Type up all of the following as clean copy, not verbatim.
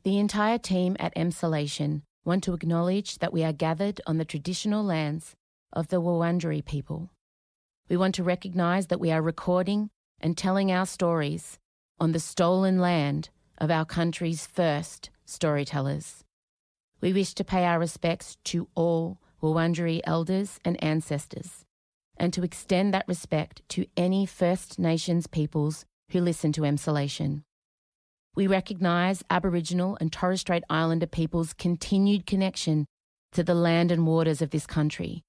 The entire team at Emsolation want to acknowledge that we are gathered on the traditional lands of the Wurundjeri people. We want to recognise that we are recording and telling our stories on the stolen land of our country's first storytellers. We wish to pay our respects to all Wurundjeri elders and ancestors, and to extend that respect to any First Nations peoples who listen to Emsolation. We recognise Aboriginal and Torres Strait Islander peoples' continued connection to the land and waters of this country,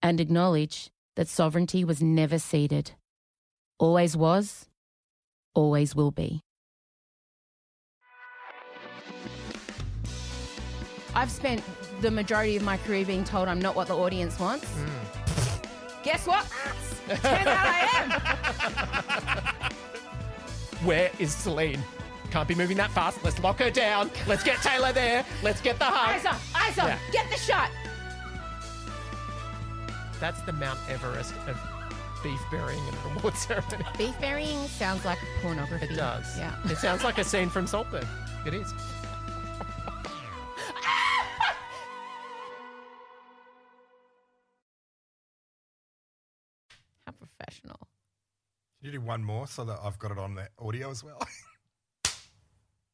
and acknowledge that sovereignty was never ceded. Always was, always will be. I've spent the majority of my career being told I'm not what the audience wants. Guess what? Turns out I am. Where is Celine? Can't be moving that fast. Let's lock her down. Let's get Taylor there. Let's get the hug. Eyes on. Yeah. Get the shot. That's the Mount Everest of beef burying and reward ceremony. Beef burying sounds like pornography. It does. Yeah. It sounds like a scene from Saltburn. It is. How professional. Can you do one more so that I've got it on the audio as well?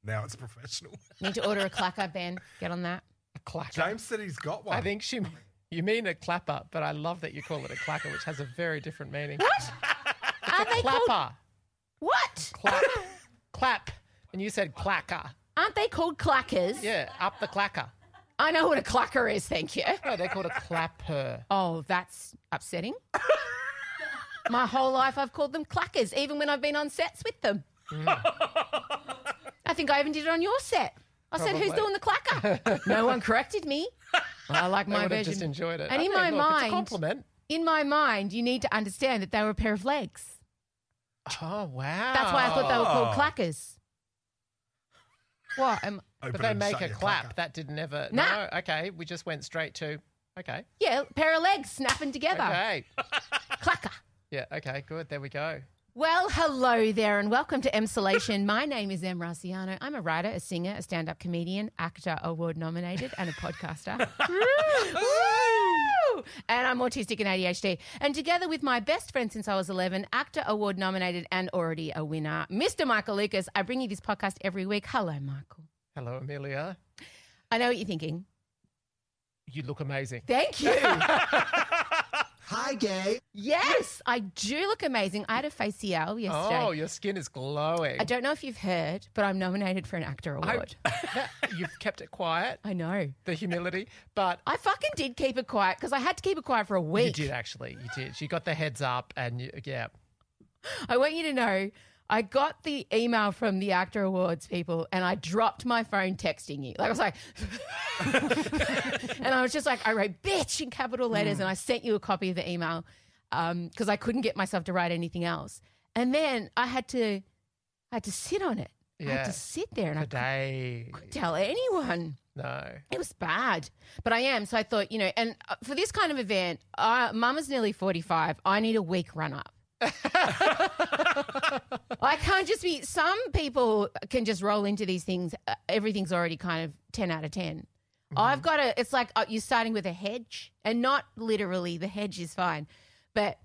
Now it's professional. Need to order a clacker, Ben. Get on that. A clacker. James said he's got one. I think you mean a clapper, but I love that you call it a clacker, which has a very different meaning. What? Are they clapper. called... What? Clap. And you said clacker. Aren't they called clackers? Yeah, up the clacker. I know what a clacker is, thank you. No, they're called a clapper. Oh, that's upsetting. My whole life I've called them clackers, even when I've been on sets with them. I think I even did it on your set. I said, who's doing the clacker? No one corrected me. Well, I like my version. Just enjoyed it. And in my mind, it's a compliment. In my mind, you need to understand that they were a pair of legs. Oh, wow. That's why I thought they were called clackers. What? But they make a clap. That didn't ever. Nah. No, okay. We just went straight to, okay. Yeah, pair of legs snapping together. Okay. Clacker. Yeah, okay, good. There we go. Well, hello there and welcome to Emsolation. My name is Em Raciano. I'm a writer, a singer, a stand-up comedian, AACTA Award nominated and a podcaster. Woo! And I'm autistic and ADHD. And together with my best friend since I was 11, AACTA Award nominated and already a winner, Mr. Michael Lucas, I bring you this podcast every week. Hello, Michael. Hello, Amelia. I know what you're thinking. You look amazing. Thank you. Hi, gay. Yes, I do look amazing. I had a facial yesterday. Oh, your skin is glowing. I don't know if you've heard, but I'm nominated for an AACTA Award. You've kept it quiet. I know. The humility. But I fucking did keep it quiet because I had to keep it quiet for a week. You did, actually. You did. You got the heads up and, yeah. I want you to know I got the email from the AACTA Awards people and I dropped my phone texting you. Like I was like, and I was just like, I wrote bitch in capital letters and I sent you a copy of the email because I couldn't get myself to write anything else. And then I had to sit on it. Yeah. I had to sit there and I couldn't tell anyone. No. It was bad. But I am. So I thought, and for this kind of event, Mama's nearly 45. I need a week run up. I can't just be. Some people can just roll into these things. Everything's already kind of 10 out of 10. Mm-hmm. I've got to. It's like you're starting with a hedge, and not literally. The hedge is fine, but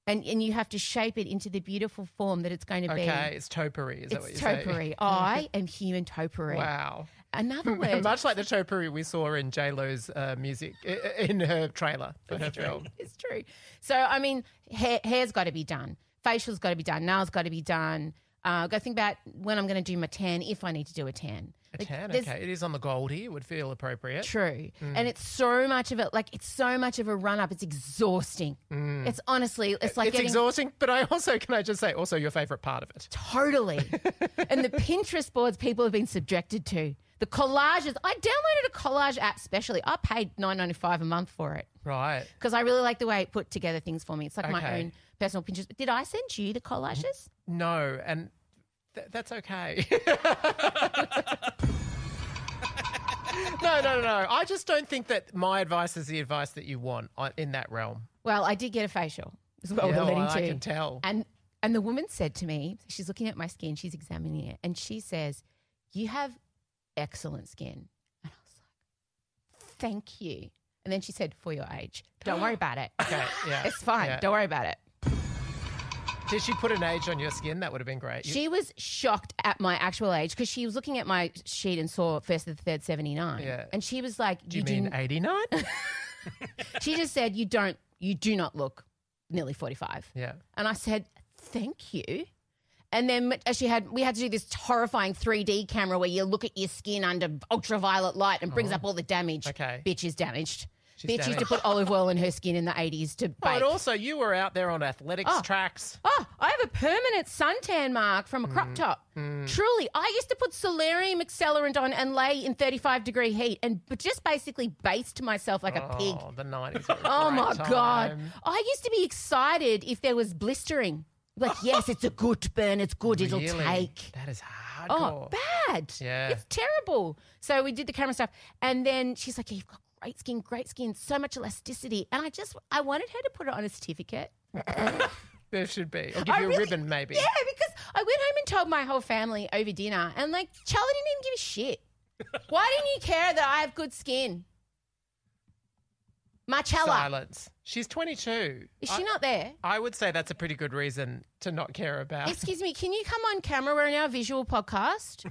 and you have to shape it into the beautiful form that it's going to be. Okay, it's topiary. Is that what you're saying? It's topiary. I am human topipiary. Wow. Another word. Much like the topiary we saw in J-Lo's music, in her trailer for her film. It's true. So, I mean, hair's got to be done. Facial's got to be done. Nails got to be done. Got to think about when I'm going to do my tan, if I need to do a tan. A tan, okay. It is on the Goldie. It would feel appropriate. True. And it's so much of it, it's so much of a run-up. It's exhausting. It's honestly, it's like it's exhausting, but can I just say, also your favourite part of it. Totally. And the Pinterest boards people have been subjected to. The collages. I downloaded a collage app specially. I paid $9.95 a month for it. Right. Because I really like the way it put together things for me. It's like my own personal Pinterest. Did I send you the collages? No, and that's okay. No. I just don't think that my advice is the advice that you want in that realm. Well, I did get a facial. Is what we're leading to. I can tell. And the woman said to me, she's looking at my skin, she's examining it, and she says, "You have excellent skin. And I was like, thank you. And then she said, for your age. Don't worry about it. Okay, yeah. It's fine. Yeah. Don't worry about it. Did she put an age on your skin? That would have been great. She was shocked at my actual age because she was looking at my sheet and saw 1st to the 3rd, 79. Yeah. And she was like, Do you mean 89? She just said, you do not look nearly 45. Yeah. And I said, thank you. And then we had to do this horrifying 3D camera where you look at your skin under ultraviolet light and brings up all the damage. Okay. Bitch is damaged. She's Bitch used to damaged. put olive oil in her skin in the 80s to bake. Oh, and also you were out there on athletics tracks. Oh, I have a permanent suntan mark from a crop top. Truly, I used to put solarium accelerant on and lay in 35-degree heat and just basically based myself like a pig. Oh, the 90s. Were a Oh, great my time. God. I used to be excited if there was blistering. Like, yes, it's a good burn. It's good. It'll Really? take. That is hardcore. Oh, bad. Yeah. It's terrible. So we did the camera stuff. And then she's like, yeah, you've got great skin, so much elasticity. And I wanted her to put it on a certificate. There should be. Or give you a ribbon maybe. Yeah, because I went home and told my whole family over dinner. And, like, Charlie didn't even give a shit. Why didn't you care that I have good skin? Marcella. Silence. She's 22. Is she not there? I would say that's a pretty good reason to not care about. Excuse me, can you come on camera? We're in our visual podcast.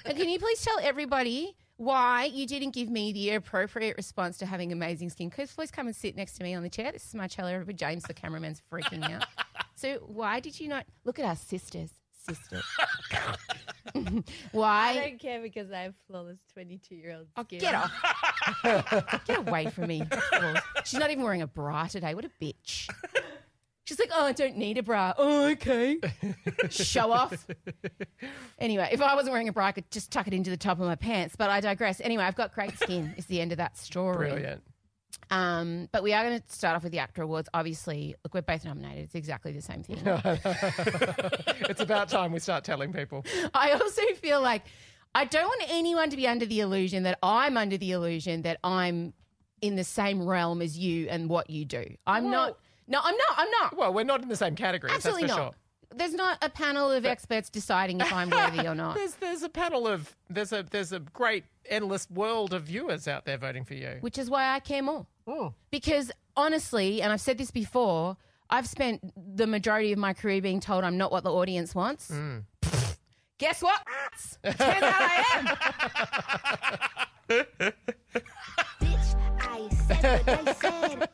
And can you please tell everybody why you didn't give me the appropriate response to having amazing skin? Please come and sit next to me on the chair. This is Marcella. Everybody. James, the cameraman's freaking out. So why did you not look at our sisters? Why? I don't care because I have flawless 22-year-old skin. Get off. Get away from me. She's not even wearing a bra today. What a bitch. She's like, oh, I don't need a bra. Oh, okay. Show off. Anyway, if I wasn't wearing a bra, I could just tuck it into the top of my pants. But I digress. Anyway, I've got great skin is the end of that story. Brilliant. But we are going to start off with the AACTA Awards. Obviously, look, we're both nominated. It's exactly the same thing. It's about time we start telling people. I also feel like I don't want anyone to be under the illusion that I'm under the illusion that I'm in the same realm as you and what you do. I'm not. No, I'm not. Well, we're not in the same category. Absolutely that's for not. Sure. There's not a panel of experts deciding if I'm worthy or not. There's a panel of there's a great endless world of viewers out there voting for you. Which is why I care more. Oh. Because honestly, and I've said this before, I've spent the majority of my career being told I'm not what the audience wants. Guess what? Turns out I am. Bitch, I said what I said.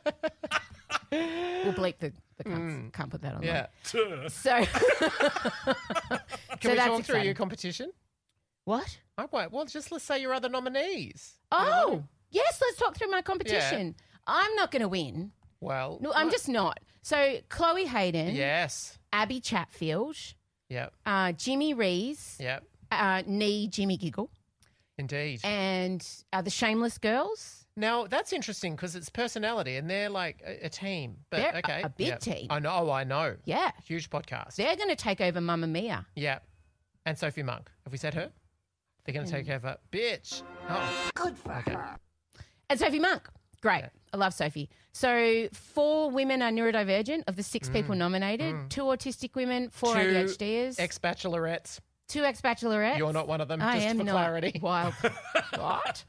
We'll bleep the cunts. Can't put that on Yeah. there. So, Can we that's talk through exciting. your competition? What? Oh, wait. Well, just let's say your other nominees. Oh, yes, let's talk through my competition. I'm not going to win. Well, No, I'm just not. So, Chloe Hayden, yes. Abby Chatfield, Yep. Jimmy Rees, Yep. Nee Jimmy Giggle, Indeed. and the Shameless Girls. Now, that's interesting because it's personality and they're like a team. But They're okay. a big Yep. team. I know. Oh, I know. Yeah. Huge podcast. They're going to take over Mamma Mia. Yeah. And Sophie Monk. Have we said her? They're going to take over. Bitch. Oh. Good for her. And Sophie Monk. Great. Yeah. I love Sophie. So 4 women are neurodivergent of the 6 people nominated. 2 autistic women, 4 2 ADHDers, ex-bachelorettes. 2 ex-bachelorettes. You're not one of them, I just am for not. clarity. Wild. What?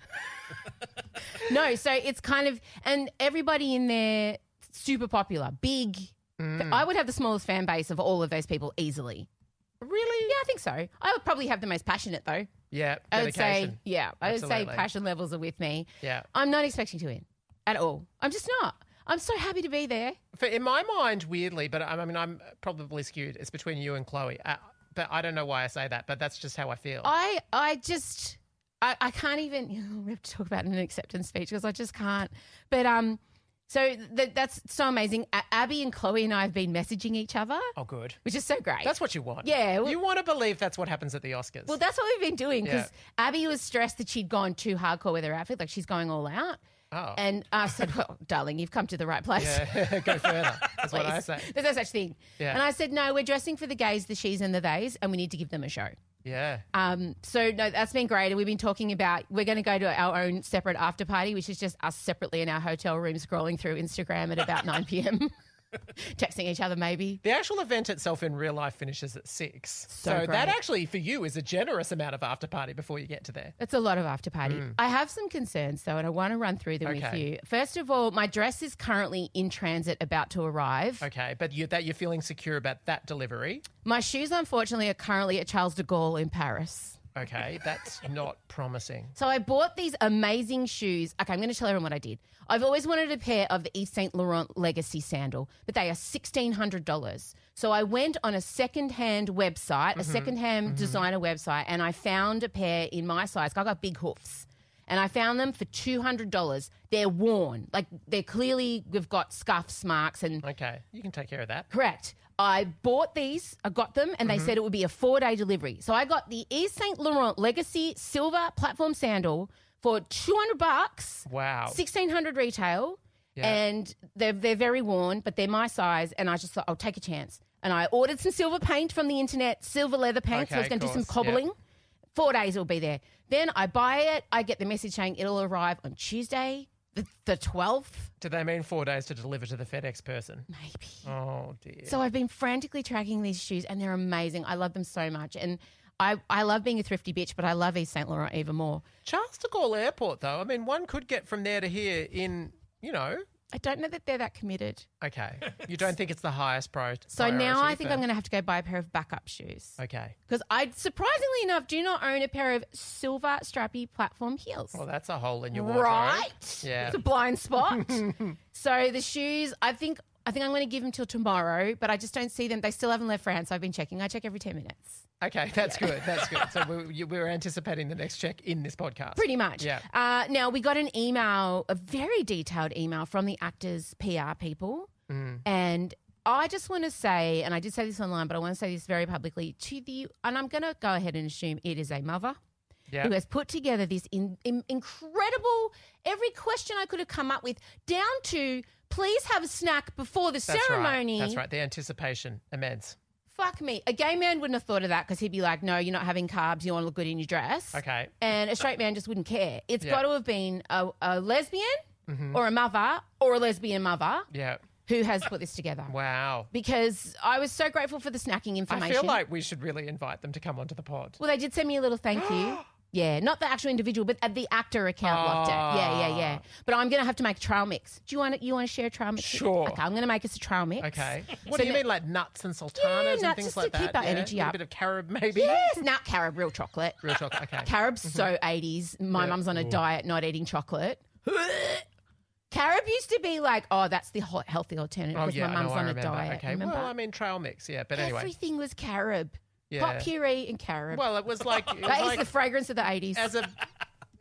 No, so it's kind of, and everybody in there, super popular, big. I would have the smallest fan base of all of those people easily. Really? Yeah, I think so. I would probably have the most passionate though. Yeah. I would say, Dedication. yeah, I would say Absolutely. passion levels are with me. Yeah. I'm not expecting to win at all. I'm just not. I'm so happy to be there. In my mind, weirdly, but I mean, I'm probably skewed. It's between you and Chloe. But I don't know why I say that, but that's just how I feel. I can't even, we have to talk about an acceptance speech because I just can't. But so that's so amazing. Abby and Chloe and I have been messaging each other, Oh, good. which is so great. That's what you want. Yeah, well- you want to believe that's what happens at the Oscars. Well, that's what we've been doing because Yeah. Abby was stressed that she'd gone too hardcore with her outfit, like she's going all out. Oh. And I said, well, darling, you've come to the right place. Yeah, go further. That's what I Please. say. There's no such thing. Yeah. And I said, no, we're dressing for the gays, the she's and the theys, and we need to give them a show. Yeah. So no, that's been great. And we've been talking about, we're going to go to our own separate after party, which is just us separately in our hotel room scrolling through Instagram at about 9 p.m. Texting each other maybe. The actual event itself in real life finishes at 6. So that great. actually for you is a generous amount of after party before you get to there. It's a lot of after party. I have some concerns though, and I want to run through them with Okay. you. First of all, my dress is currently in transit, about to arrive. Okay, but you're feeling secure about that delivery. My shoes, unfortunately, are currently at Charles de Gaulle in Paris. Okay, that's not promising. So I bought these amazing shoes. Okay, I'm going to tell everyone what I did. I've always wanted a pair of the Yves Saint Laurent Legacy sandal, but they are $1,600. So I went on a secondhand website, a secondhand designer website, and I found a pair in my size. I got big hoofs. And I found them for $200. They're worn. Like, they're clearly, we've got scuffs, marks, and Okay, you can take care of that. correct. I bought these, I got them, and they said it would be a 4-day delivery. So I got the Yves Saint Laurent Legacy silver platform sandal for $200. Wow. $1,600 retail, Yeah. and they're very worn, but they're my size, and I just thought, I'll take a chance. And I ordered some silver paint from the internet, silver leather paint, so I was Okay, going to do some course, cobbling. 4 days it'll be there. Then I buy it, I get the message saying it'll arrive on Tuesday, the 12th, Do they mean 4 days to deliver to the FedEx person? maybe. Oh, dear. So I've been frantically tracking these shoes, and they're amazing. I love them so much. And I love being a thrifty bitch, but I love Yves Saint Laurent even more. Charles de Gaulle Airport, though, I mean, one could get from there to here in, I don't know that they're that committed. okay. You don't think it's the highest priority? So now I think I'm going to have to go buy a pair of backup shoes. Okay. Because I, surprisingly enough, do not own a pair of silver strappy platform heels. Well, that's a hole in your wardrobe. Right? Yeah. It's a blind spot. So the shoes, I think I'm going to give them till tomorrow, but I just don't see them. They still haven't left France. I've been checking. I check every 10 minutes. Okay, that's good. That's good. So we're anticipating the next check in this podcast. Pretty much. Yeah. Now, we got an email, a very detailed email from the actors' PR people. And I just want to say, and I did say this online, but I want to say this very publicly and I'm going to go ahead and assume it is a mother Yeah. who has put together this incredible, every question I could have come up with, down to please have a snack before the ceremony. Right. That's right. The anticipation immense. Fuck me. A gay man wouldn't have thought of that because he'd be like, no, you're not having carbs. You want to look good in your dress. Okay. And a straight man just wouldn't care. It's Yeah. got to have been a lesbian or a mother or a lesbian mother Yeah. who has put this together. Wow. Because I was so grateful for the snacking information. I feel like we should really invite them to come onto the pod. Well, they did send me a little thank you. Yeah, not the actual individual, but the actor account loved it. Yeah. But I'm going to have to make a trail mix. Do you want to share a trail mix? Sure. Okay, I'm going to make us a trail mix. Okay. What So do you mean, like nuts and sultanas Yeah, and nuts things just like to that? keep our energy A up. bit of carob, maybe? Yes, nut carob, real chocolate. Real chocolate, okay. Carob's so 80s. My mum's on a diet, not eating chocolate. Carob used to be like, oh, that's the healthy alternative Oh, because yeah, my mum's I on a remember. diet. Okay. Remember? Well, I mean, trail mix, yeah. But anyway. Everything was carob. Yeah. Pot puree and carob. Well, it was like... That is the fragrance of the 80s.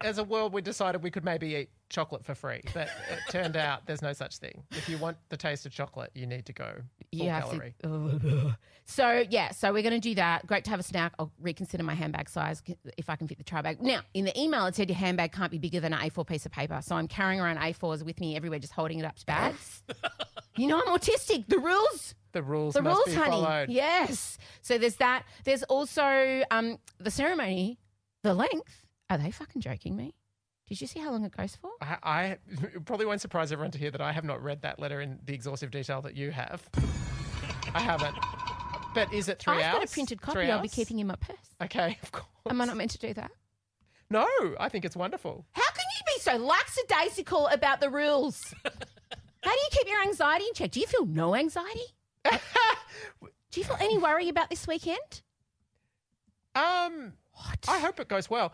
As a world, we decided we could maybe eat chocolate for free, but it turned out there's no such thing. If you want the taste of chocolate, you need to go full calorie. So we're going to do that. Great to have a snack. I'll reconsider my handbag size if I can fit the try bag. Now, in the email, it said your handbag can't be bigger than an A4 piece of paper. So I'm carrying around A4s with me everywhere, just holding it up to bags. You know I'm autistic. The rules. The rules The must rules, be honey. followed. Yes. So there's that. There's also the ceremony, the length. Are they fucking joking me? Did you see how long it goes for? I it probably won't surprise everyone to hear that I have not read that letter in the exhaustive detail that you have. I haven't. But is it 3 hours? I've got a printed 3 copy I'll be hours? keeping in my purse. Okay, of course. Am I not meant to do that? No, I think it's wonderful. How can you be so lackadaisical about the rules? How do you keep your anxiety in check? Do you feel no anxiety? Do you feel any worry about this weekend? What? I hope it goes well.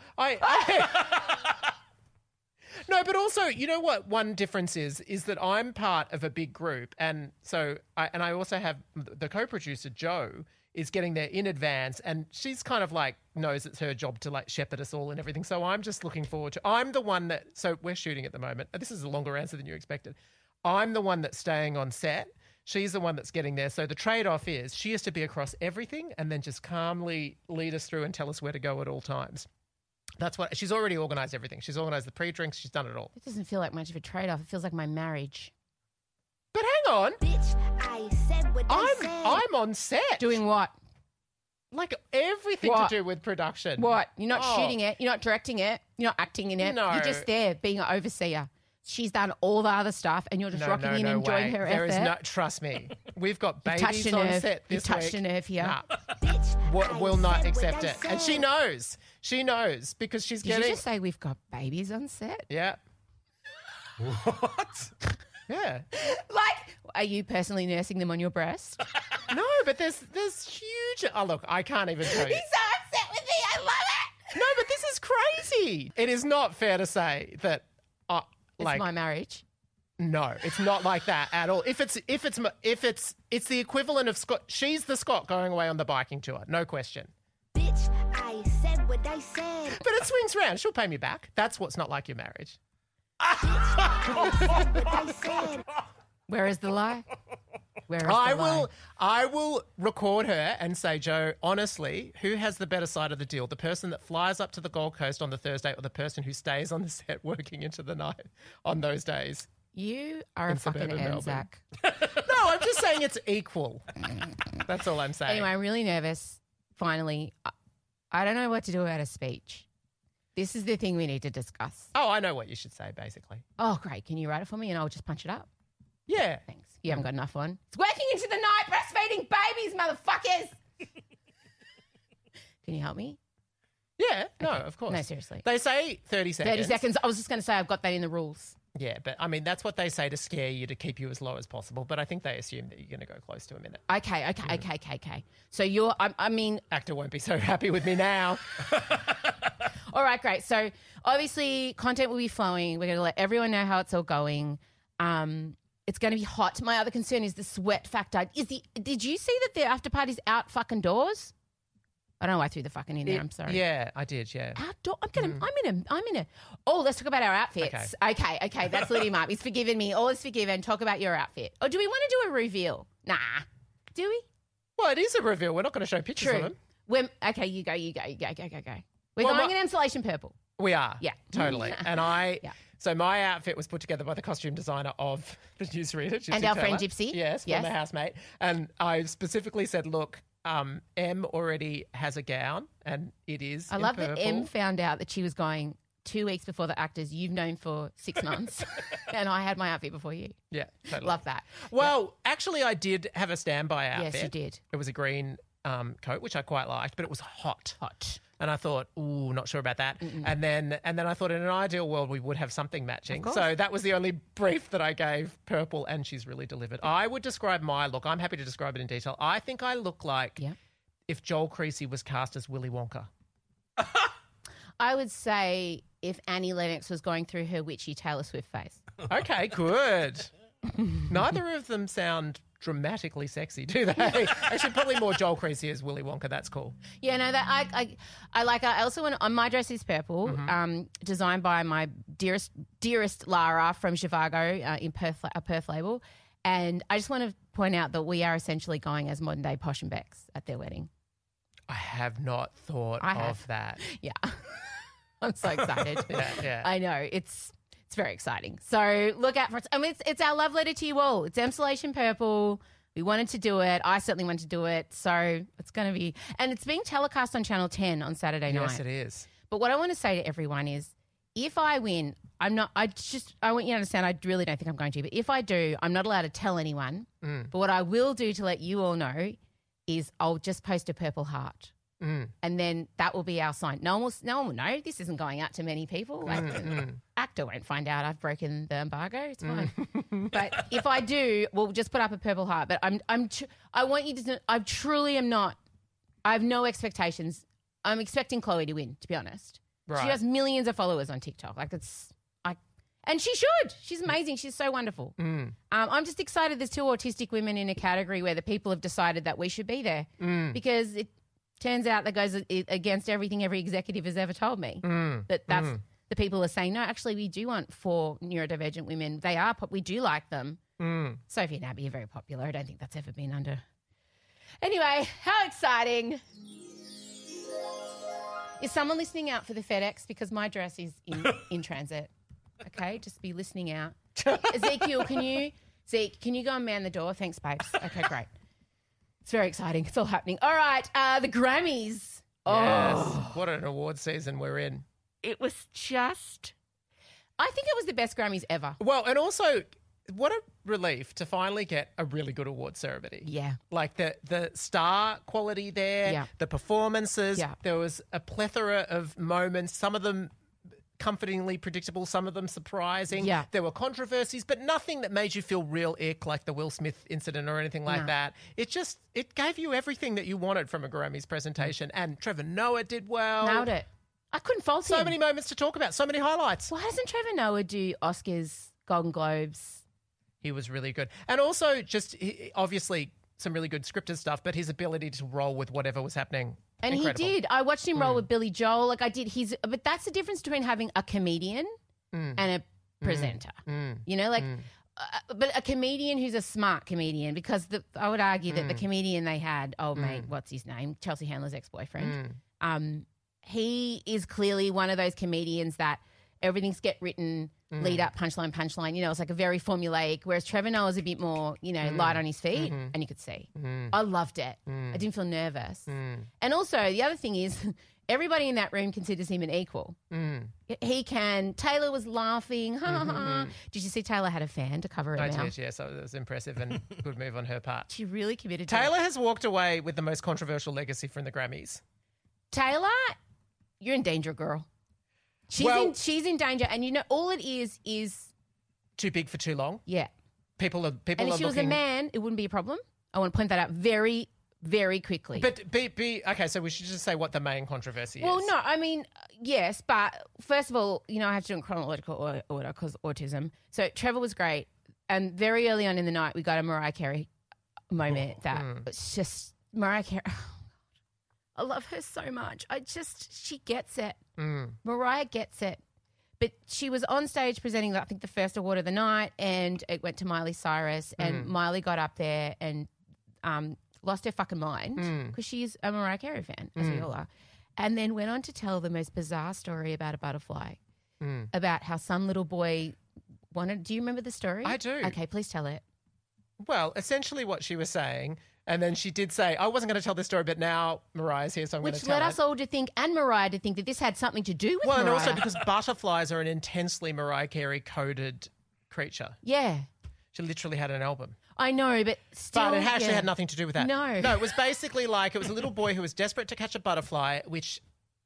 No, but also, you know what one difference is that I'm part of a big group, and so I also have the co-producer, Jo, is getting there in advance, and she's kind of like knows it's her job to like shepherd us all and everything. So I'm just looking forward to, I'm the one that, so we're shooting at the moment. This is a longer answer than you expected. I'm the one that's staying on set. She's the one that's getting there. So the trade-off is she has to be across everything and then just calmly lead us through and tell us where to go at all times. That's what she's already organised everything. She's organised the pre-drinks. She's done it all. It doesn't feel like much of a trade-off. It feels like my marriage. But hang on, Bitch, I said what I said. I'm on set Doing what? like everything What? to do with production. What? You're not Oh. shooting it. You're not directing it. You're not acting in it. No. You're just there being an overseer. she's done all the other stuff and you're just rocking in and enjoying her There effort. is no, trust me, we've got You've touched babies a on nerve. set this You've touched week. a nerve here. Nah, Bitch, will I not said accept what I it. And she said. knows. She knows because she's Did getting... you just say we've got babies on set? Yeah. What? Yeah. Like, are you personally nursing them on your breast? No, but there's huge... Oh, look, I can't even tell you. He's so upset with me. I love it. No, but this is crazy. It is not fair to say that... It's like, my marriage. no, it's not like that at all. If it's the equivalent of Scott... She's the Scott going away on the biking tour, no question. Bitch, I said what I said. But it swings round. She'll pay me back. That's what's not like your marriage. I said what I said. Where is the lie? Where is the I lie? will record her and say, Joe, honestly, who has the better side of the deal? The person that flies up to the Gold Coast on the Thursday or the person who stays on the set working into the night on those days? You are In a fucking suburban Melbourne. Anzac. No, I'm just saying it's equal. That's all I'm saying. Anyway, I'm really nervous. Finally, I don't know what to do about a speech. This is the thing we need to discuss. Oh, I know what you should say, basically. Oh, great. Can you write it for me and I'll just punch it up? Yeah. Thanks. You haven't got enough on. It's working into the night, breastfeeding babies, motherfuckers. Can you help me? Yeah. No, of course. No, seriously. They say 30 seconds. 30 seconds. I was just going to say I've got that in the rules. Yeah, but I mean, that's what they say to scare you, to keep you as low as possible. But I think they assume that you're going to go close to a minute. Okay. So you're, I mean, Actor won't be so happy with me now. all right, great. So obviously content will be flowing. We're going to let everyone know how it's all going. It's going to be hot. My other concern is the sweat factor. Did you see that the after party's out fucking doors? I don't know why I threw the fucking in there. I'm sorry. Yeah, I did, yeah. Outdoor. I'm in a. Oh, let's talk about our outfits. Okay. That's lit him up. He's forgiven me. All is forgiven. Talk about your outfit. Or do we want to do a reveal? Nah. Do we? Well, it is a reveal. We're not going to show pictures of them. Okay, you go. We're Well, going in insulation purple. We are. Yeah. Totally. And Yeah. So my outfit was put together by the costume designer of the newsreader, Gypsy And our friend Taylor. Gypsy. Yes, Yes. former housemate. And I specifically said, look, M already has a gown and it is I in love that purple. M found out that she was going 2 weeks before the actors you've known for 6 months. And I had my outfit before you. Yeah, totally. Love that. Well, actually, I did have a standby outfit. Yes, you did. It was a green coat, which I quite liked, but it was hot. Hot. And I thought, ooh, not sure about that. And then I thought in an ideal world we would have something matching. Of course. So that was the only brief that I gave, purple, and she's really delivered. I would describe my look. I'm happy to describe it in detail. I think I look like if Joel Creasy was cast as Willy Wonka. I would say if Annie Lennox was going through her witchy Taylor Swift phase. Okay, good. Neither of them sound dramatically sexy, do they? Actually, probably more Joel Creasy as Willy Wonka. That's cool. Yeah, no, that I like. I also want on my dress is purple, designed by my dearest Lara from Zhivago in Perth, a Perth label, and I just want to point out that we are essentially going as modern day Posh and Becks at their wedding. I have not thought of that. Yeah, I'm so excited. Yeah. I know it's very exciting. So look out for it. I mean, it's our love letter to you all. It's Emsolation Purple. We wanted to do it. I certainly wanted to do it. So it's going to be, and it's being telecast on Channel 10 on Saturday night. Yes, it is. But what I want to say to everyone is, if I win, I want you to understand, I really don't think I'm going to, but if I do, I'm not allowed to tell anyone. But what I will do to let you all know is I'll just post a purple heart. And then that will be our sign. No one will know. This isn't going out to many people. Like, actor won't find out I've broken the embargo. It's fine. But if I do, we'll just put up a purple heart. But I want you to know, I truly am not. I have no expectations. I'm expecting Chloe to win, to be honest. Right. She has millions of followers on TikTok. And she should. She's amazing. She's so wonderful. I'm just excited there's 2 autistic women in a category where the people have decided that we should be there because it turns out that goes against everything every executive has ever told me. That's the people are saying, no, actually we do want 4 neurodivergent women. They are, we do like them. Sophie and Abby are very popular. I don't think that's ever been under. Anyway, how exciting. Is someone listening out for the FedEx? Because my dress is in transit. Okay, just be listening out. Ezekiel, can you go and man the door? Thanks, babes. Okay, great. It's very exciting. It's all happening. All right, the Grammys. Yes. What an award season we're in. It was just... I think it was the best Grammys ever. Well, and also, what a relief to finally get a really good award ceremony. Yeah. Like the star quality there, Yeah. the performances. Yeah. There was a plethora of moments, some of them comfortingly predictable, some of them surprising. Yeah. There were controversies, but nothing that made you feel real ick like the Will Smith incident or anything like No. that. It gave you everything that you wanted from a Grammys presentation. And Trevor Noah did well. Nailed it. I couldn't fault him. So many moments to talk about, so many highlights. Why doesn't Trevor Noah do Oscars, Golden Globes? He was really good. And also obviously some really good scripted stuff, but his ability to roll with whatever was happening. And incredible. he did. I watched him roll with Billy Joel. Like I did but that's the difference between having a comedian and a presenter. You know, like, but a comedian who's a smart comedian, because I would argue that the comedian they had, mate, what's his name? Chelsea Handler's ex-boyfriend. He is clearly one of those comedians that everything's get written, lead up, punchline. You know, it's like a very formulaic, whereas Trevor Noah's a bit more, you know, light on his feet, and you could see. I loved it. I didn't feel nervous. And also, the other thing is, everybody in that room considers him an equal. Taylor was laughing. Ha, ha, ha. Did you see Taylor had a fan to cover her I mouth? did, yes. It was impressive and good move on her part. She really committed to Taylor it. has walked away with the most controversial legacy from the Grammys. Taylor, you're in danger, girl. She's in danger, and you know all it is Too big for too long. yeah. People are And if she was a looking. man, it wouldn't be a problem. I want to point that out very, very quickly. But okay, so we should just say what the main controversy well, is. no, I mean, yes, but first of all, you know, I have to do it in chronological order because autism. So Trevor was great, and very early on in the night, we got a Mariah Carey moment that was just Mariah Carey. I love her so much. She gets it. Mariah gets it. But she was on stage presenting, I think, the first award of the night, and it went to Miley Cyrus, and Miley got up there and lost her fucking mind because she's a Mariah Carey fan, as we all are, and then went on to tell the most bizarre story about a butterfly, about how some little boy wanted. Do you remember the story? I do. Okay, please tell it. Well, essentially what she was saying, and then she did say, I wasn't going to tell this story, but now Mariah's here, so I'm going to Which tell led it. us all to think, and Mariah to think, that this had something to do with Well, Mariah. and also because butterflies are an intensely Mariah Carey coded creature. Yeah, She literally had an album. I know, but still. But it actually had nothing to do with that. No. No, it was basically like it was a little boy who was desperate to catch a butterfly, which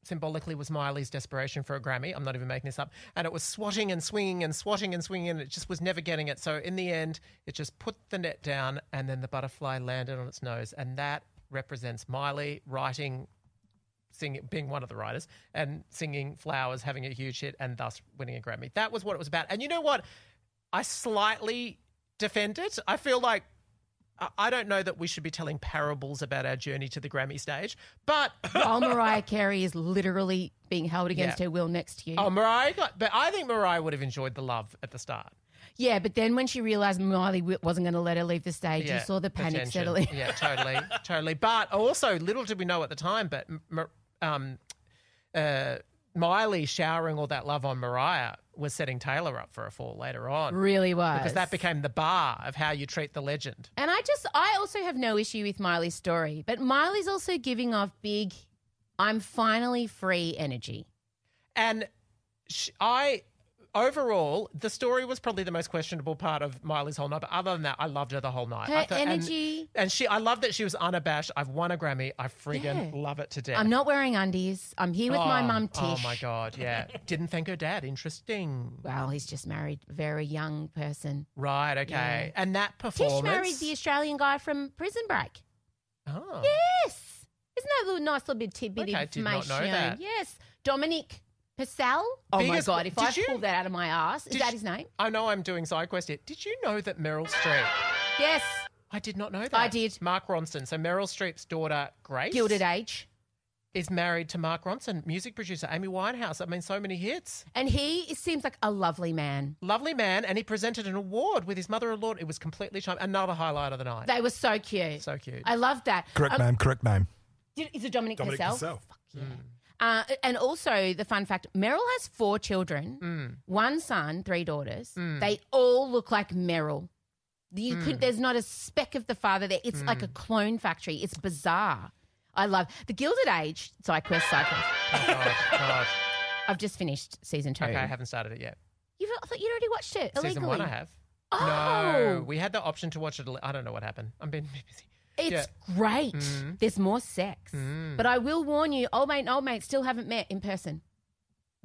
symbolically was Miley's desperation for a Grammy. I'm not even making this up. And it was swatting and swinging and swatting and swinging, and it just was never getting it. So in the end, it just put the net down, and then the butterfly landed on its nose. And that represents Miley writing, singing, being one of the writers, and singing Flowers, having a huge hit, and thus winning a Grammy. That was what it was about. And you know what? I slightly defend it. I feel like I don't know that we should be telling parables about our journey to the Grammy stage, but While Mariah Carey is literally being held against her will next to you. but I think Mariah would have enjoyed the love at the start. Yeah, but then when she realised Miley wasn't going to let her leave the stage, you saw the panic tension. settling. Yeah, totally. But also, little did we know at the time, but Miley showering all that love on Mariah was setting Taylor up for a fall later on. Really was. Because that became the bar of how you treat the legend. And I also have no issue with Miley's story, but Miley's also giving off big, I'm finally free energy. And overall, the story was probably the most questionable part of Miley's whole night. But other than that, I loved her the whole night. Her energy. And I love that she was unabashed. I've won a Grammy. I friggin' Yeah. love it to death. I'm not wearing undies. I'm here with my mum, Tish. Oh, my God, yeah. Didn't thank her dad. Interesting. Well, he's just married a very young person. Right, okay. Yeah. And that performance. Tish married the Australian guy from Prison Break. Oh. Yes. Isn't that a little nice little bit tidbit Okay, information? did not know that. Yes. Dominic Purcell. Oh, my Biggest- God. If I did you- pulled that out of my ass. Is Did that you- his name? I know I'm doing side quest here. Did you know that Meryl Streep... Yes. I did not know that. I did. Mark Ronson. So Meryl Streep's daughter, Grace... Gilded Age. is married to Mark Ronson, music producer, Amy Winehouse. I mean, so many hits. And he seems like a lovely man. Lovely man, and he presented an award with his mother-in-law. It was completely charming. Another highlight of the night. They were so cute. So cute. I loved that. Correct name. Is it Dominic Dominic Purcell? Purcell. Fuck yeah. And also the fun fact, Meryl has 4 children, 1 son, 3 daughters. They all look like Meryl. There's not a speck of the father there. It's like a clone factory. It's bizarre. I love the Gilded Age. Side quest. Oh, God. I've just finished season 2. Okay, I haven't started it yet. thought you'd already watched it illegally. Season 1 I have. Oh. No, we had the option to watch it. I don't know what happened. I'm being busy. It's great. There's more sex. But I will warn you, old mate and old mate still haven't met in person.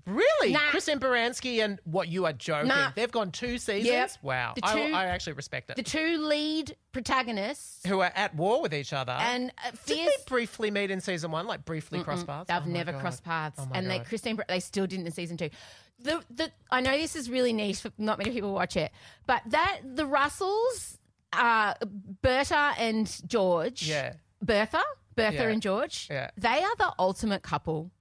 Really? Nah. Kristen Baranski and what, you are joking? Nah. They've gone 2 seasons? Yep. Wow. I actually respect it. The 2 lead protagonists. Who are at war with each other. And Did fierce. they briefly meet in season 1? Like briefly cross paths? They've Oh my never God. crossed paths. Oh my And God. they still didn't in season 2. I know this is really niche, for not many people watch it, but the Russells, Bertha and George. Yeah. Bertha Yeah. and George. Yeah. They are the ultimate couple.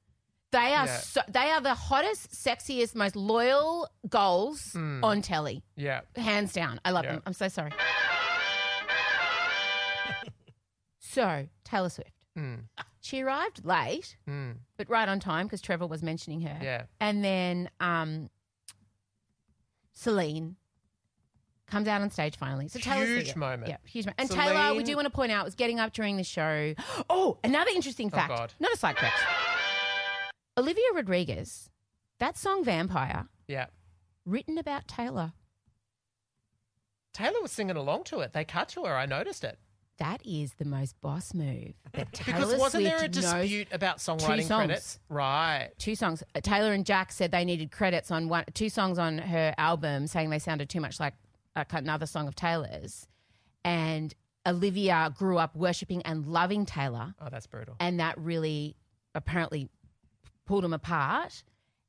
They are they are the hottest, sexiest, most loyal goals on telly. Yeah. Hands down. I love them. I'm so sorry. So, Taylor Swift. She arrived late, but right on time because Trevor was mentioning her. Yeah. And then Celine comes out on stage finally. So Taylor Huge Swift, moment. Yeah, huge moment. And Taylor, we Celine- do want to point out, was getting up during the show. Oh, another interesting fact. God. Not a side fact. Olivia Rodriguez, that song Vampire, Yeah. written about Taylor. Taylor was singing along to it. They cut to her. I noticed it. That is the most boss move that Taylor Because wasn't there a Swift knows. dispute about songwriting songs. credits? Right. 2 songs. Taylor and Jack said they needed credits on 2 songs on her album, saying they sounded too much like another song of Taylor's. And Olivia grew up worshipping and loving Taylor, Oh, that's brutal. and that really apparently pulled them apart.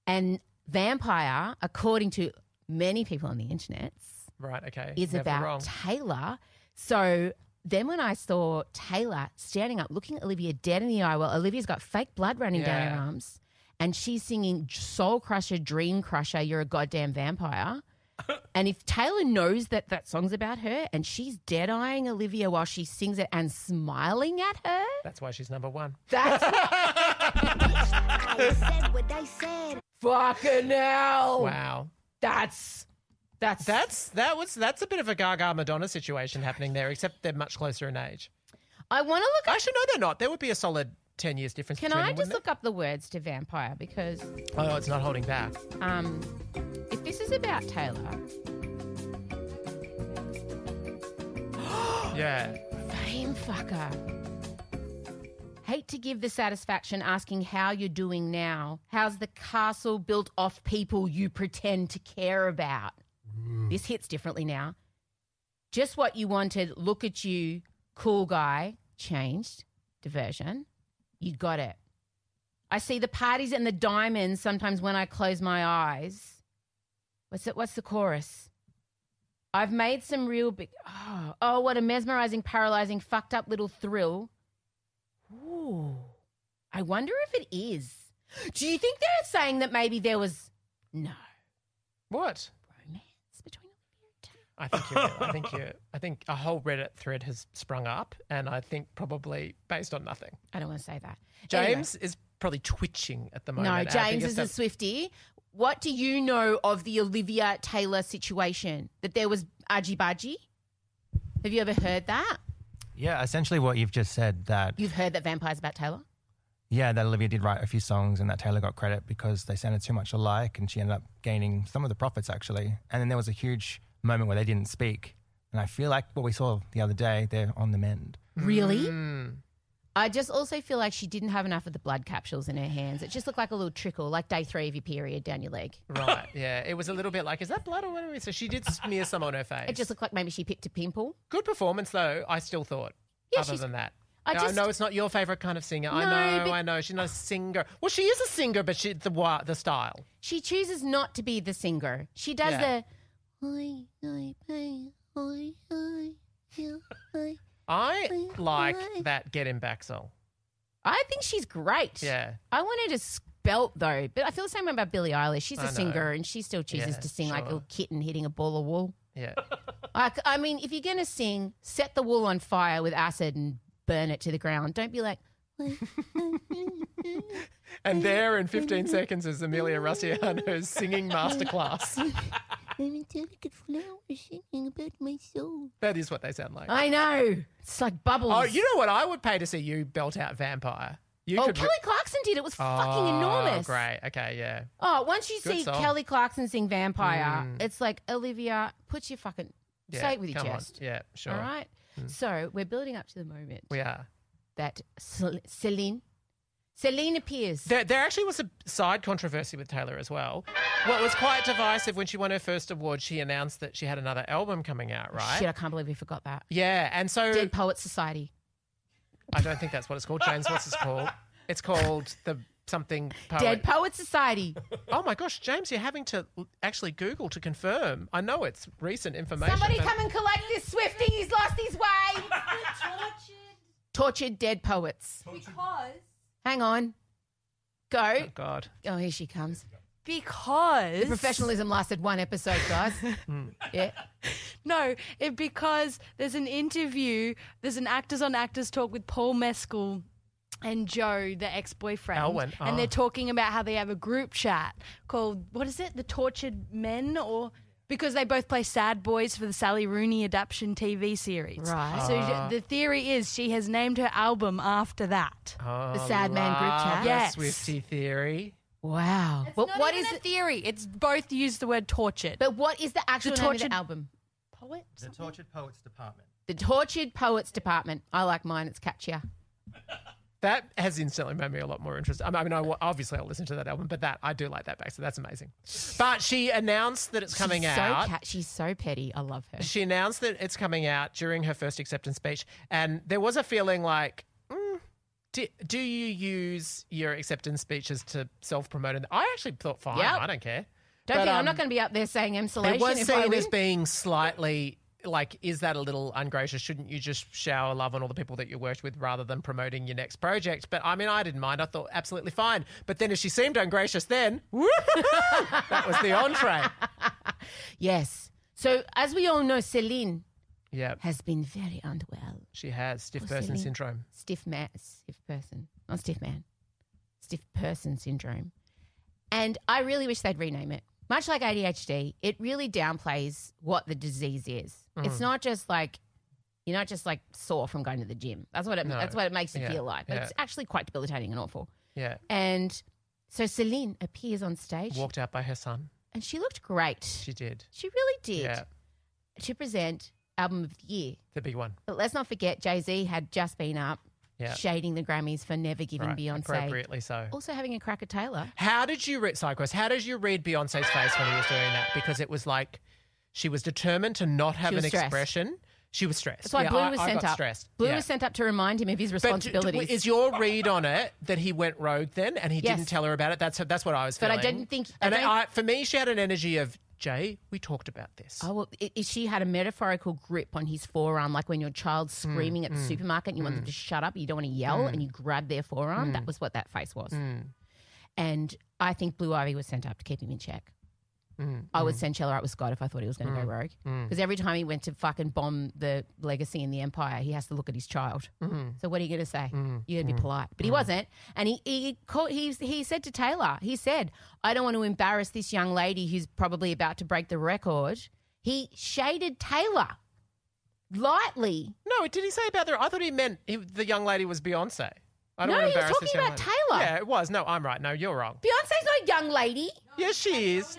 And Vampire, according to many people on the internet, Right, okay. is Never about wrong. Taylor. So then when I saw Taylor standing up, looking at Olivia dead in the eye, well, Olivia's got fake blood running down her Yeah. arms, and she's singing Soul Crusher, Dream Crusher, You're a Goddamn Vampire. And if Taylor knows that that song's about her and she's dead-eyeing Olivia while she sings it and smiling at her, That's why she's number 1. that's I said what I said. fucking hell. Wow. That's That's a bit of a Gaga Madonna situation happening there, except they're much closer in age. I want to look up. Actually, no, they're not. There would be a solid 10 years difference Can between I them, just wouldn't look up the words to Vampire? Because there? Oh, no, it's not holding back. if this is about Taylor, Yeah. fame fucker. Hate to give the satisfaction asking how you're doing now. How's the castle built off people you pretend to care about? This hits differently now. Just what you wanted. Look at you, cool guy. Changed. Diversion. You got it. I see the parties and the diamonds sometimes when I close my eyes. What's the chorus? I've made some real big... Oh, what a mesmerizing, paralyzing, fucked up little thrill. Ooh. I wonder if it is. Do you think they're saying that maybe there was... No. What? Romance between Olivia and Taylor? I think a whole Reddit thread has sprung up, and I think probably based on nothing. I don't want to say that. James is probably twitching at the moment. No, and I think James it's is a Swiftie. What do you know of the Olivia Taylor situation? That there was argy-bargy? Have you ever heard that? Yeah, essentially what you've just said, that, You've heard that Vampire's about Taylor? yeah, that Olivia did write a few songs and that Taylor got credit because they sounded too much alike and she ended up gaining some of the profits actually. And then there was a huge moment where they didn't speak. And I feel like what we saw the other day, they're on the mend. Really? Mm. I just also feel like she didn't have enough of the blood capsules in her hands. It just looked like a little trickle, like day 3 of your period down your leg. Right, yeah. It was a little bit like, is that blood or whatever? So she did smear some on her face. It just looked like maybe she picked a pimple. Good performance, though, I still thought, Yeah, other she's- than that. I I just- know it's not your favourite kind of singer. No, I know. She's not a singer. Well, she is a singer, but the style. She chooses not to be the singer. She does Yeah. I like that Get Him Back song. I think she's great. Yeah. I want her to spelt though, but I feel the same way about Billie Eilish. She's I a know. singer and she still chooses Yeah, to sing like a sure. little kitten hitting a ball of wool. Yeah. I mean, if you're going to sing, set the wool on fire with acid and burn it to the ground. Don't be like, And there in 15 seconds is Amelia Russiano's singing masterclass. I'm a delicate flower singing about my soul. That is what they sound like. I know. It's like bubbles. Oh, you know what? I would pay to see you belt out Vampire. could Kelly Clarkson did. It was fucking enormous. Oh, great. Okay, yeah. Oh, once you Good see song. Kelly Clarkson sing Vampire, it's like, Olivia, put your fucking, Yeah, say it with your come on. chest. Yeah, sure. All right? So we're building up to the moment We are. that Celine appears. There actually was a side controversy with Taylor as well. What was quite divisive when she won her first award, she announced that she had another album coming out, right? Shit, I can't believe we forgot that. Yeah, and so Dead Poets Society. I don't think that's what it's called. James, what's it called? It's called the something poet. Dead Poets Society. Oh my gosh, James, you're having to actually Google to confirm. I know it's recent information. Somebody but- come and collect this Swifty. He's lost his way. Tortured dead poets. Because Hang on. Go. Oh God. Oh, here she comes. because The professionalism lasted one episode, guys. Yeah. because there's an interview, there's an Actors on Actors talk with Paul Mescal and Joe, the ex-boyfriend. Elwyn, And they're talking about how they have a group chat called, what is it, The Tortured Men, or because they both play sad boys for the Sally Rooney adaptation TV series. Right. So the theory is she has named her album after that. Oh, The Sad Man group chat? love the Yes. Swifty theory. Wow. But Not what even is a it? theory? It's both use the word tortured. But what is the actual name of Tortured the album? Poet? The Tortured Poets Department. The Tortured Poets Department. I like mine. It's catchier. That has instantly made me a lot more interested. I mean, obviously I'll listen to that album, but that I do like that back, so that's amazing. But she announced that it's coming out. She's so petty. I love her. She announced that it's coming out during her first acceptance speech, and there was a feeling like, do you use your acceptance speeches to self-promote? And I actually thought, fine, Yep. I don't care. Don't But, think I'm not going to be up there saying emsolation It was if I seen win. as being slightly like, is that a little ungracious? Shouldn't you just shower love on all the people that you worked with rather than promoting your next project? But I mean, I didn't mind. I thought absolutely fine. But then if she seemed ungracious, then that was the entree. Yes. So as we all know, Celine Yeah, has been very unwell. she has stiff Poor person Celine. syndrome. Stiff person. Not stiff man. Stiff person syndrome. And I really wish they'd rename it. Much like ADHD, it really downplays what the disease is. It's not just like you're not just like sore from going to the gym. That's what it makes you Yeah. feel like. But Yeah. it's actually quite debilitating and awful. Yeah, And so Celine appears on stage walked out by her son. and she looked great. She did. She really did. Yeah, To present Album of the Year. the big one. But let's not forget Jay-Z had just been up Yeah, shading the Grammys for never giving right. Beyonce. Appropriately so. Also having a crack at Taylor. How did you read Psychos? How did you read Beyonce's face when he was doing that? Because it was like she was determined to not have She an was stressed. expression. She was stressed. That's why Blue was I sent got up. stressed. Blue Yeah. was sent up to remind him of his But responsibilities. is your read on it that he went rogue then and he Yes. didn't tell her about it? That's what I was But I feeling. didn't think- And I don't- for me, she had an energy of, Jay, we talked about this. Oh, well, she had a metaphorical grip on his forearm, like when your child's screaming at the supermarket and you want them to shut up, you don't want to yell, and you grab their forearm. That was what that face was. And I think Blue Ivy was sent up to keep him in check. I would send Chella out with Scott if I thought he was going to go rogue. Because every time he went to fucking bomb the legacy and the empire, he has to look at his child. So what are you going to say? You're going to be polite. But he wasn't. And he said to Taylor, he said, I don't want to embarrass this young lady who's probably about to break the record. He shaded Taylor lightly. No, did he say about the... I thought he meant the young lady was Beyonce. I don't No, want to he was embarrass this talking young about lady. Taylor. Yeah, it was. No, I'm right. No, you're wrong. Beyonce's not a young lady. Yes, she is.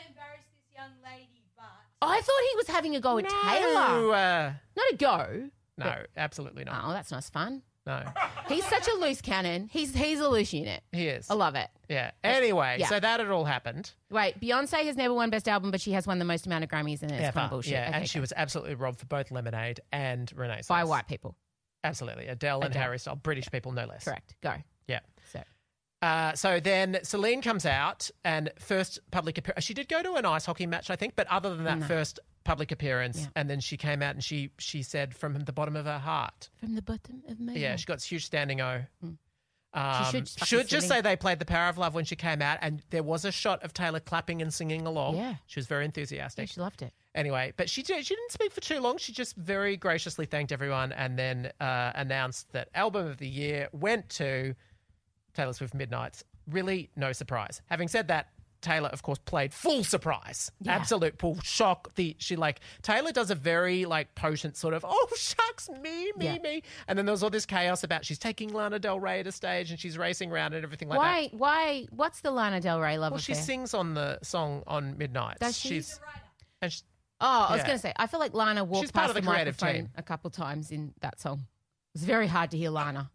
I thought he was having a go at Taylor. Not a go. No, absolutely not. Oh, that's nice fun. No, He's such a loose cannon. He's a loose unit. he is. I love it. Yeah. Anyway, Yeah. so that had all happened. Wait, Beyonce has never won Best Album, but she has won the most amount of Grammys, and it's kind Ever. of bullshit. Yeah, Okay, and she go. was absolutely robbed for both Lemonade and Renaissance. by white people. Absolutely. Adele and Adele. Harry Styles. British people, no less. Correct. Go. Yeah. So So then Celine comes out and first public appearance. She did go to an ice hockey match, I think, but other than that, first public appearance. Yeah. And then she came out and she said from the bottom of her heart. from the bottom of my Yeah, heart. she got this huge standing O. She should fucking Should just sing. say they played The Power of Love when she came out, and there was a shot of Taylor clapping and singing along. Yeah. She was very Yeah, enthusiastic. she loved it. Anyway, but she didn't speak for too long. She just very graciously thanked everyone and then announced that Album of the Year went to Taylor Swift Midnights. Really no surprise. Having said that, Taylor, of course, played full surprise, absolute full shock. Taylor does a very potent sort of, oh shucks, me, and then there was all this chaos about she's taking Lana Del Rey to stage and she's racing around and everything like that. Why? What's the Lana Del Rey love affair? She sings on the song on Midnight. Does she? I was going to say, I feel like Lana walked She's part past of the the creative microphone team. a couple times in that song. It was very hard to hear Lana.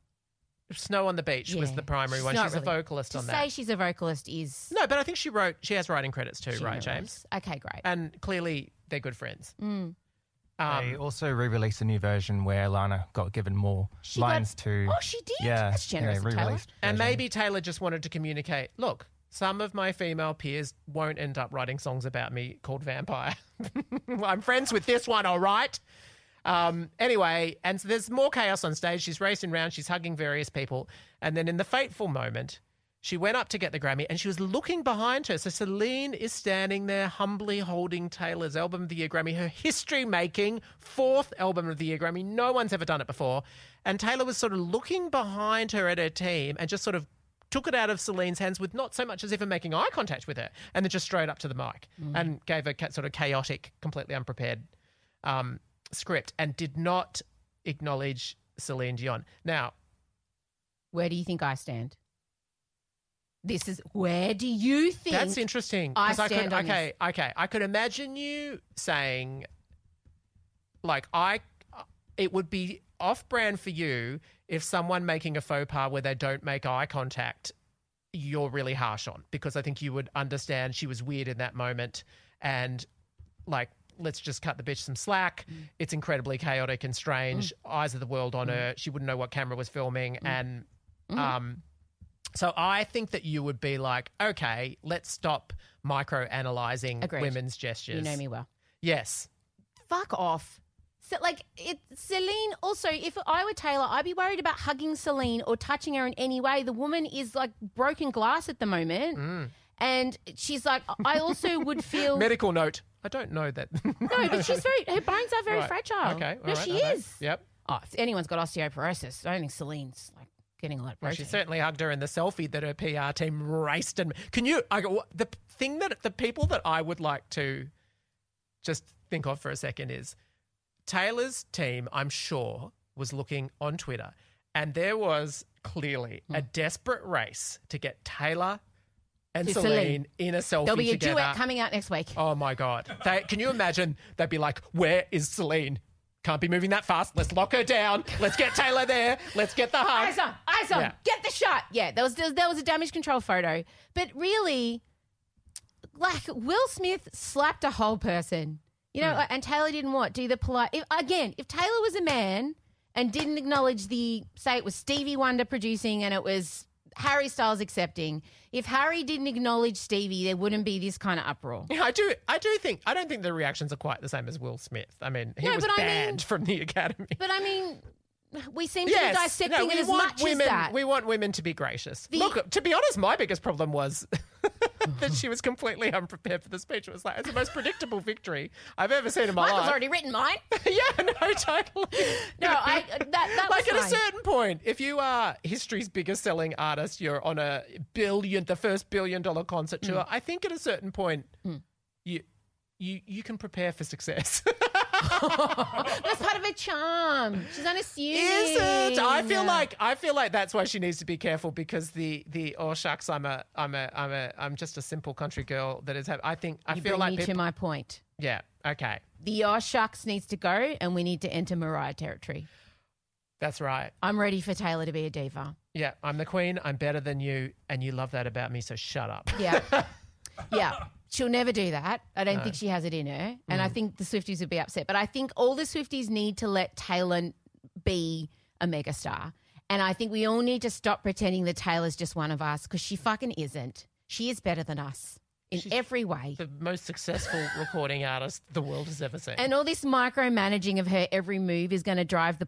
Snow on the Beach was the primary one. not She's a really. vocalist To on say that. she's a vocalist is... No, but I think she has writing credits too, right, James? Okay, great. And clearly they're good friends. They also re-released a new version where Lana got given more lines to. Oh, she did? Yeah, That's generous of Taylor. re-released And version. maybe Taylor just wanted to communicate, look, some of my female peers won't end up writing songs about me called Vampire. I'm friends with this one, all right? Anyway, and so there's more chaos on stage. She's racing around. She's hugging various people. And then in the fateful moment, she went up to get the Grammy and she was looking behind her. So Celine is standing there humbly holding Taylor's Album of the Year Grammy, her history-making 4th Album of the Year Grammy. No one's ever done it before. And Taylor was sort of looking behind her at her team and just sort of took it out of Celine's hands with not so much as even making eye contact with her, and then just straight up to the mic and gave a sort of chaotic, completely unprepared script and did not acknowledge Celine Dion. Now, Where do you think I stand? Where do you think that's interesting. I 'cause stand on okay. I could imagine you saying, it would be off-brand for you if someone making a faux pas where they don't make eye contact, you're really harsh on, because I think you would understand she was weird in that moment and let's just cut the bitch some slack. It's incredibly chaotic and strange. Eyes of the world on her. She wouldn't know what camera was filming. And so I think that you would be like, okay, let's stop micro-analysing Agreed. women's gestures. You know me well. Yes. Fuck off. So, Celine, also, if I were Taylor, I'd be worried about hugging Celine or touching her in any way. The woman is like broken glass at the moment. And she's like, I also would feel... Medical note. I don't know that. No, but her bones are very fragile. Okay. No, she is. Yep. Oh, if anyone's got osteoporosis, I don't think Celine's getting a lot of Well, protein. she certainly hugged her in the selfie that her PR team raced. And can you, the people that I would like to just think of for a second is Taylor's team, I'm sure, was looking on Twitter and there was clearly a desperate race to get Taylor and To Celine Celine. in a selfie There'll be a together. duet coming out next week. Oh my God. Can you imagine? They'd be like, where is Celine? Can't be moving that fast. Let's lock her down. Let's get Taylor there. Let's get the hug. Eyes on. Yeah. Get the shot. Yeah, there was a damage control photo. But really, Will Smith slapped a whole person. You know, and Taylor didn't do the polite. If Taylor was a man and didn't acknowledge say it was Stevie Wonder producing and it was Harry Styles accepting, if Harry didn't acknowledge Stevie, there wouldn't be this kind of uproar. Yeah, I don't think the reactions are quite the same as Will Smith. I mean, he was banned from the Academy. But I mean, we seem to be dissecting it as much as that. We want women to be gracious. Look, to be honest, my biggest problem was that she was completely unprepared for the speech. It was it's the most predictable victory I've ever seen in my life. Michael's already written mine. Yeah, no, totally. No, that was at a fine. certain point, if you are history's biggest selling artist, you're on the first $1 billion concert tour. I think at a certain point, you can prepare for success. That's part of her charm. She's unassuming. Is it? I feel like that's why she needs to be careful, because the oh shucks, I'm just a simple country girl that is. I feel like to my point. Yeah. Okay. The oh shucks needs to go, and we need to enter Mariah territory. That's right. I'm ready for Taylor to be a diva. Yeah, I'm the queen. I'm better than you, and you love that about me. So shut up. Yeah. Yeah. She'll never do that. I don't think she has it in her. And I think the Swifties would be upset. But I think all the Swifties need to let Taylor be a megastar. And I think we all need to stop pretending that Taylor's just one of us, because she fucking isn't. She is better than us in every way. The most successful recording artist the world has ever seen. And all this micromanaging of her every move is going to drive the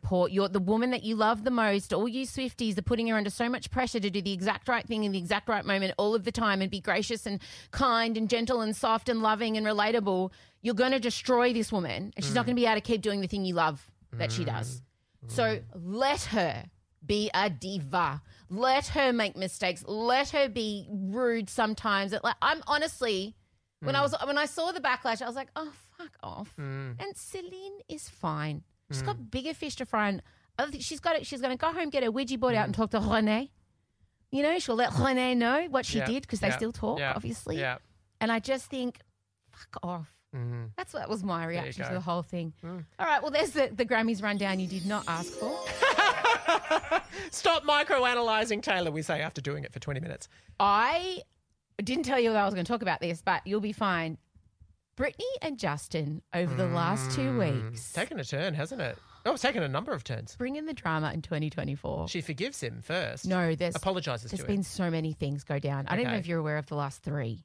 woman that you love the most. All you Swifties are putting her under so much pressure to do the exact right thing in the exact right moment all of the time and be gracious and kind and gentle and soft and loving and relatable. You're going to destroy this woman, and she's not going to be able to keep doing the thing you love that she does. So let her be a diva. Let her make mistakes. Let her be rude sometimes. Like, I'm honestly, when I saw the backlash, I was like, oh, fuck off. And Celine is fine. She's got bigger fish to fry. And I think she's going to go home, get her Ouija board out and talk to René. You know, she'll let René know what she did because they still talk, obviously. Yeah. And I just think, fuck off. That was my reaction to the whole thing. All right, well, there's the Grammys rundown you did not ask for. Stop microanalyzing Taylor, we say, after doing it for 20 minutes. I didn't tell you that I was going to talk about this, but you'll be fine. Britney and Justin over the last 2 weeks. Taken a turn, hasn't it? Oh, it's taken a number of turns. Bringing the drama in 2024. She forgives him first. No, apologises to him. There's been so many things go down. I don't know if you're aware of the last 3.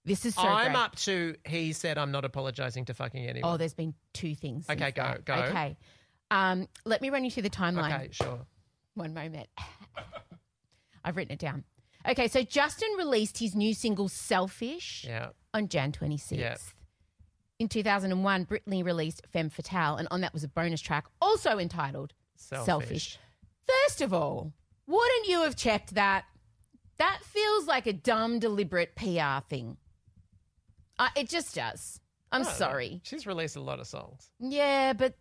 This is so I'm great. up to, he said, I'm not apologising to fucking anyone. Oh, there's been 2 things. Okay, go. Okay. Let me run you through the timeline. Okay, sure. One moment. I've written it down. Okay, so Justin released his new single Selfish on Jan 26th. Yeah. In 2001, Britney released Femme Fatale, and on that was a bonus track also entitled Selfish. First of all, wouldn't you have checked that? That feels like a dumb, deliberate PR thing. It just does. I'm sorry. She's released a lot of songs. Yeah, but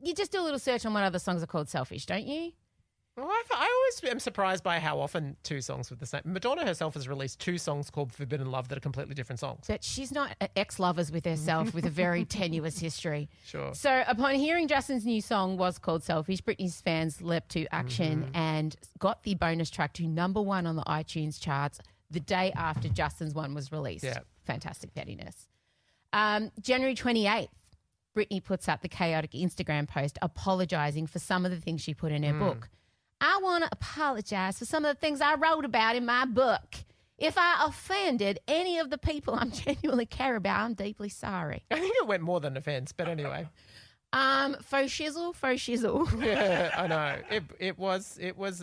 you just do a little search on what other songs are called Selfish, don't you? Well, I always am surprised by how often 2 songs with the same. Madonna herself has released 2 songs called Forbidden Love that are completely different songs. But she's not ex-lovers with herself with a very tenuous history. Sure. So upon hearing Justin's new song was called Selfish, Britney's fans leapt to action and got the bonus track to number 1 on the iTunes charts the day after Justin's one was released. Yeah. Fantastic pettiness. January 28th, Britney puts up the chaotic Instagram post apologising for some of the things she put in her book. I want to apologise for some of the things I wrote about in my book. If I offended any of the people I genuinely care about, I'm deeply sorry. I think it went more than offence, but anyway. Faux shizzle. Yeah, I know. It was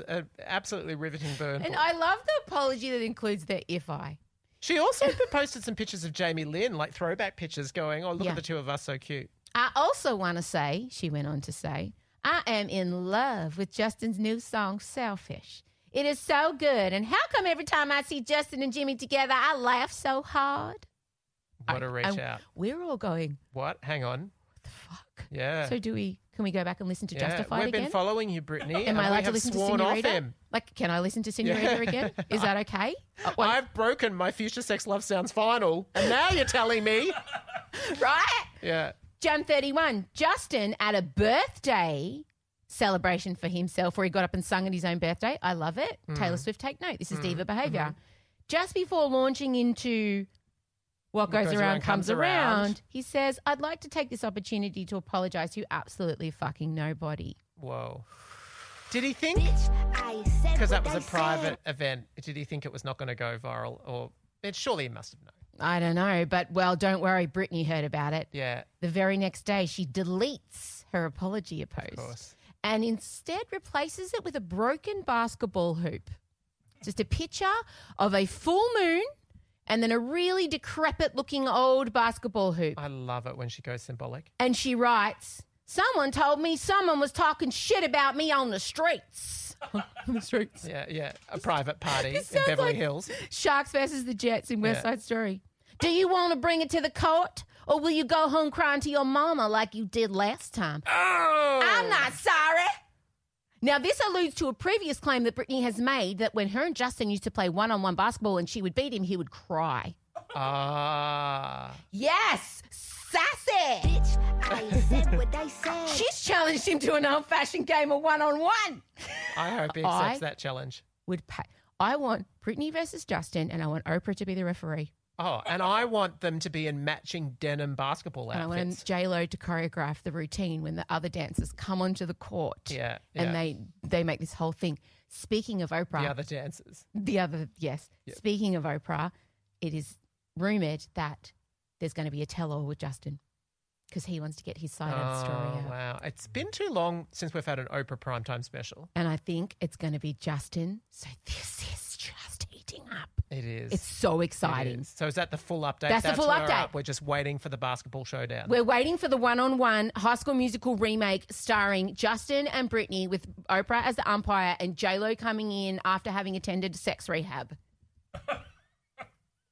an absolutely riveting burn. And I love the apology that includes the if I. She also posted some pictures of Jamie Lynn, like throwback pictures going, oh, look at the 2 of us, so cute. I also want to say, she went on to say, I am in love with Justin's new song, Selfish. It is so good. And how come every time I see Justin and Jimmy together, I laugh so hard? What a reach out. We're all going, what? Hang on. What the fuck? Yeah. So can we go back and listen to Justified again? We've been following you, Britney. Am I allowed to listen to Senorita? Him. Like, can I listen to Senorita again? Is that okay? I've broken my Future Sex Love Sounds final, and now you're telling me. Right? Yeah. Jan 31, Justin at a birthday celebration for himself where he got up and sung at his own birthday. I love it. Taylor Swift, take note. This is diva behaviour. Just before launching into What goes around comes around, he says, I'd like to take this opportunity to apologise to absolutely fucking nobody. Whoa. Did he think, because that was a private event, did he think it was not going to go viral? Or surely he must have known. I don't know, but, well, don't worry, Britney heard about it. Yeah. The very next day, she deletes her apology post. Of course. And instead replaces it with a broken basketball hoop. Just a picture of a full moon and then a really decrepit-looking old basketball hoop. I love it when she goes symbolic. And she writes, someone told me someone was talking shit about me on the streets. On the streets. Yeah. A private party in Beverly Hills. Sharks versus the Jets in West Side Story. Do you want to bring it to the court? Or will you go home crying to your mama like you did last time? Oh! I'm not sorry. Now, this alludes to a previous claim that Britney has made that when her and Justin used to play one-on-one basketball and she would beat him, he would cry. Yes! Sassy! Bitch, I said what I said. She's challenged him to an old-fashioned game of one-on-one. I hope he accepts that challenge. I want Britney versus Justin, and I want Oprah to be the referee. Oh, and I want them to be in matching denim basketball outfits. And I want J-Lo to choreograph the routine when the other dancers come onto the court. Yeah. And they make this whole thing. Speaking of Oprah. The other dancers. Yes. Yep. Speaking of Oprah, it is rumoured that there's going to be a tell-all with Justin because he wants to get his side of the story out. Wow. It's been too long since we've had an Oprah primetime special. And I think it's going to be Justin. So this is just heating up. It is. It's so It exciting. is. So is that the full update? That's the full where we're update. up. We're just waiting for the basketball showdown. We're waiting for the one-on-one High School Musical remake starring Justin and Britney with Oprah as the umpire and J-Lo coming in after having attended sex rehab.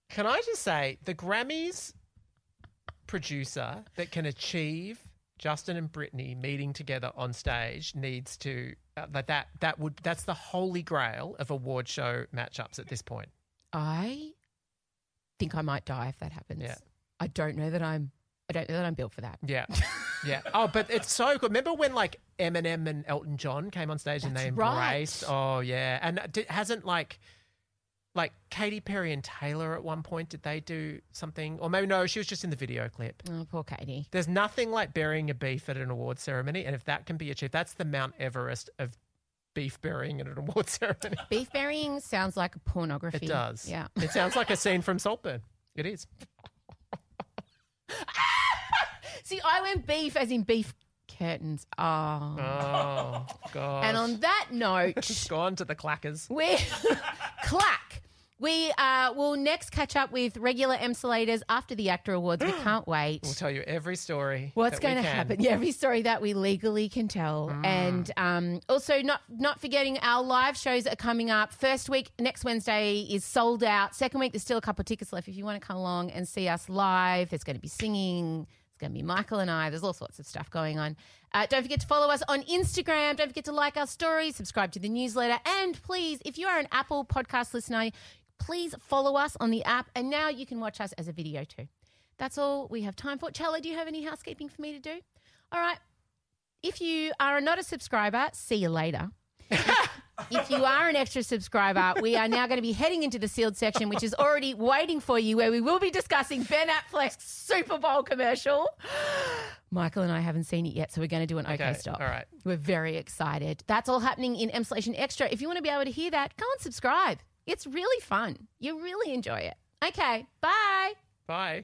Can I just say, the Grammys producer that can achieve Justin and Britney meeting together on stage needs to that's the holy grail of award show matchups at this point. I think I might die if that happens. Yeah. I don't know that I'm built for that. Yeah. Yeah. Oh, but it's so good. Remember when like Eminem and Elton John came on stage and That's they right. embraced? Oh, yeah. And hasn't like Katy Perry and Taylor at one point, did they do something? Or maybe no, she was just in the video clip. Oh, poor Katie. There's nothing like burying a beef at an award ceremony. And if that can be achieved, that's the Mount Everest of beef burying at an award ceremony. Beef burying sounds like pornography. It does. Yeah. It sounds like a scene from Saltburn. It is. See, I went beef as in beef curtains. Oh. Oh, God. And on that note, Gone to the clackers. we're clack. We will next catch up with regular Emsolators after the AACTA Awards. We can't wait. We'll tell you every story. What's that we going to can. happen? Yeah, every story that we legally can tell. And also not forgetting our live shows are coming up. First week, next Wednesday, is sold out. Second week, there's still a couple of tickets left if you want to come along and see us live. There's going to be singing. It's going to be Michael and I. There's all sorts of stuff going on. Don't forget to follow us on Instagram. Don't forget to like our stories, subscribe to the newsletter. And please, if you are an Apple podcast listener, please follow us on the app. And now you can watch us as a video too. That's all we have time for. Chella, do you have any housekeeping for me to do? All right. If you are not a subscriber, see you later. If you are an extra subscriber, we are now going to be heading into the sealed section, which is already waiting for you, where we will be discussing Ben Affleck's Super Bowl commercial. Michael and I haven't seen it yet, so we're going to do an okay stop. All right. We're very excited. That's all happening in Emsolation Extra. If you want to be able to hear that, go and subscribe. It's really fun. You'll really enjoy it. Okay, bye. Bye.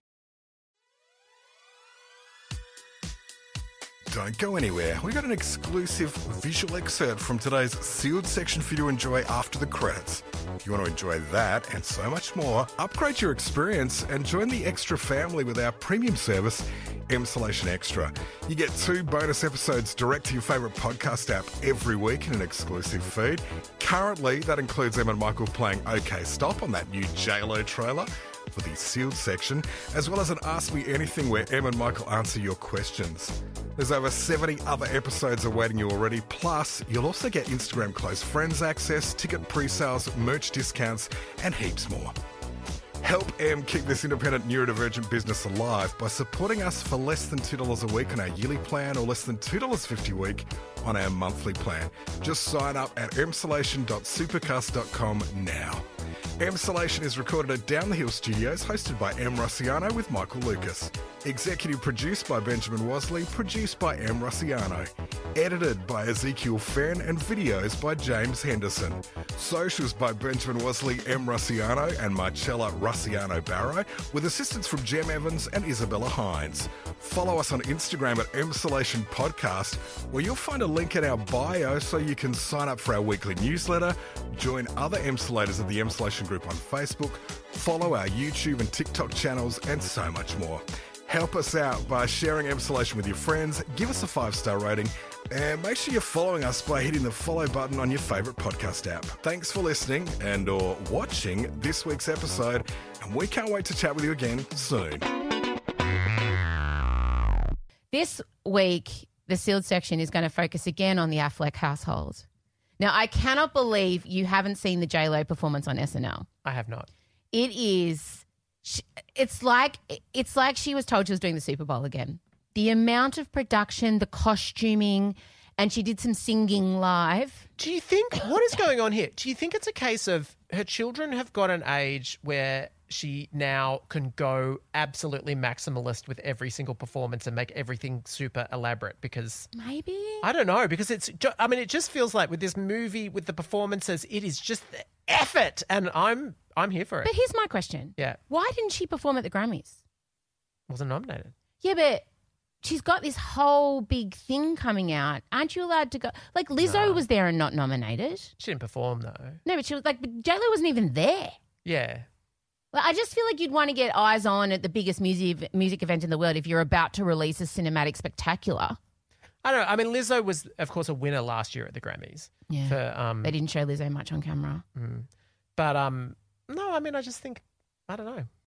Don't go anywhere. We got an exclusive visual excerpt from today's sealed section for you to enjoy after the credits. If you want to enjoy that and so much more, upgrade your experience and join the Extra family with our premium service, Emsolation Extra. You get 2 bonus episodes direct to your favourite podcast app every week in an exclusive feed. Currently, that includes Em and Michael playing OK Stop on that new J-Lo trailer for the sealed section, as well as an Ask Me Anything where Em and Michael answer your questions. There's over 70 other episodes awaiting you already, plus you'll also get Instagram close friends access, ticket pre-sales, merch discounts, and heaps more. Help Em keep this independent neurodivergent business alive by supporting us for less than $2 a week on our yearly plan or less than $2.50 a week on our monthly plan. Just sign up at emsolation.supercast.com now. Emsolation is recorded at Down the Hill Studios, hosted by Em Rossiano with Michael Lucas. Executive produced by Benjamin Wasley, produced by Em Rossiano. Edited by Ezekiel Fenn and videos by James Henderson. Socials by Benjamin Wasley, Em Rossiano and Marcella Rossiano Barrow, with assistance from Jem Evans and Isabella Hines. Follow us on Instagram at Emsolation Podcast, where you'll find a link in our bio so you can sign up for our weekly newsletter, join other Emsolators of the Emsolation Group on Facebook, follow our YouTube and TikTok channels, and so much more. Help us out by sharing Emsolation with your friends, give us a 5-star rating, and make sure you're following us by hitting the follow button on your favourite podcast app. Thanks for listening and or watching this week's episode, and we can't wait to chat with you again soon. This week, the sealed section is going to focus again on the Affleck household. Now, I cannot believe you haven't seen the J-Lo performance on SNL. I have not. It is, it's like she was told she was doing the Super Bowl again. The amount of production, the costuming, and she did some singing live. Do you think, what is going on here? Do you think it's a case of her children have got an age where she now can go absolutely maximalist with every single performance and make everything super elaborate? Because Maybe. I don't know, because it just feels like with this movie, with the performances, it is just the effort, and I'm here for it. But here's my question. Yeah. Why didn't she perform at the Grammys? Wasn't nominated. Yeah, but she's got this whole big thing coming out. Aren't you allowed to go? Like Lizzo was there and not nominated. She didn't perform though. No, but she was like, but J-Lo wasn't even there. Yeah. Well, I just feel like you'd want to get eyes on at the biggest music event in the world if you're about to release a cinematic spectacular. I don't know. I mean, Lizzo was, of course, a winner last year at the Grammys. Yeah. For, They didn't show Lizzo much on camera. But, no, I mean, I just think, I don't know.